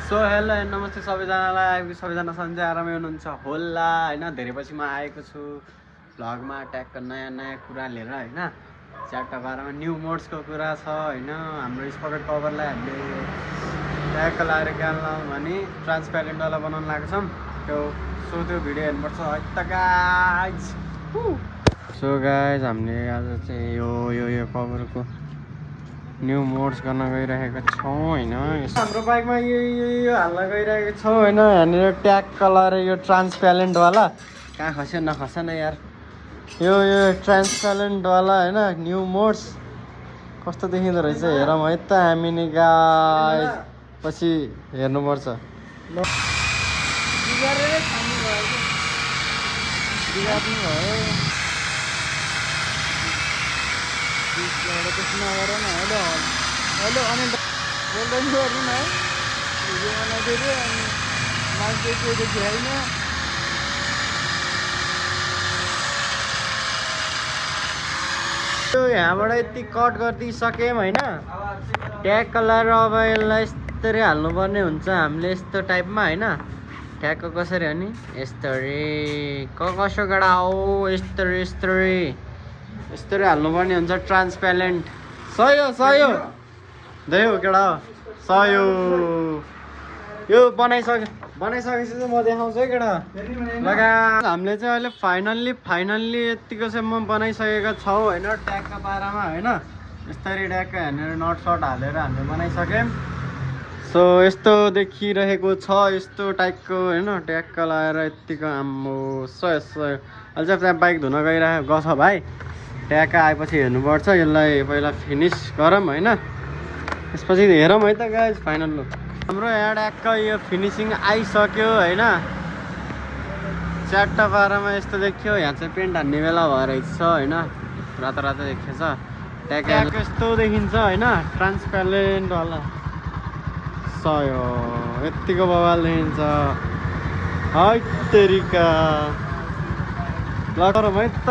So hello and नमस्ते सबैजनालाई सबैजना सन्चै आरामै हुनुहुन्छ होला होइन धेरै पछि म आएको छु भ्लगमा ट्यागको नयाँ नयाँ कुरा लिएर होइन च्याप्टर 12 मा न्यू मोड्सको कुरा छ होइन हाम्रो स्पकेट कभरलाई हामीले ट्यागको लाएर गाल्न भने ट्रान्सप्यारेन्टवाला बनाउन लागेको छौँ त्यो भिडियो हेर्नुपर्छ है त गाइज। सो गाइज हामीले आज चाहिँ यो कभरको न्यू मोड्स गर्न गइरहेको छौँ होइन हाम्रो बाइकमा यो हाल्न गइरहेको छौँ होइन यहाँनिर ट्याग कलर यो ट्रान्सप्यारेन्टवाला कहाँ खस्यो नखस न यार यो ट्रान्सप्यारेन्टवाला होइन न्यू मोड्स कस्तो देखिँदो रहेछ हेरौँ है त हामी नि गाइस पछि हेर्नुपर्छ। त्यस्तो नगर न हेलो अनि बोल्दै गर्नु न है भिडियो बनाइदियो अनि मान्छे त्यो देखि होइन त्यो यहाँबाट यति कट गरिदिइसक्यौँ होइन ट्याग कलर अब यसलाई यस्तरी हाल्नुपर्ने हुन्छ हामीले यस्तो टाइपमा होइन ट्यागको कसरी हो नि यस्तरी कसो गडा हो यस्तरी हाल्नुपर्ने हुन्छ ट्रान्सप्यारेन्ट सयो देऊ केटा सयो यो बनाइसकेपछि चाहिँ म देखाउँछु है केटा लगा हामीले चाहिँ अहिले फाइनल्ली यतिकोसम्म बनाइसकेका छौँ होइन ट्यागको पारामा होइन यस्तरी ट्यागको यहाँनिर नट सट हालेर हामीले बनाइसक्यौँ। सो यस्तो देखिरहेको छ यस्तो टाइपको होइन ट्यागको लगाएर यत्तिको आम्मो सय अहिले चाहिँ त्यहाँ बाइक धुन गइरहेको छ भाइ ट्याग आएपछि हेर्नुपर्छ यसलाई पहिला फिनिस गरौँ होइन त्यसपछि हेरौँ है त गाइज फाइनल लुक हाम्रो यहाँ ट्यागको यो फिनिसिङ आइसक्यो होइन च्याट्टा पारामा यस्तो देखियो यहाँ चाहिँ पेन्ट हान्ने बेला भएर छ होइन रातो देखिएछ ट्याग यस्तो देखिन्छ होइन ट्रान्सप्यारेन्टवाला सयो यत्तिको बवाल देखिन्छ है तेरिका ल गरौँ है त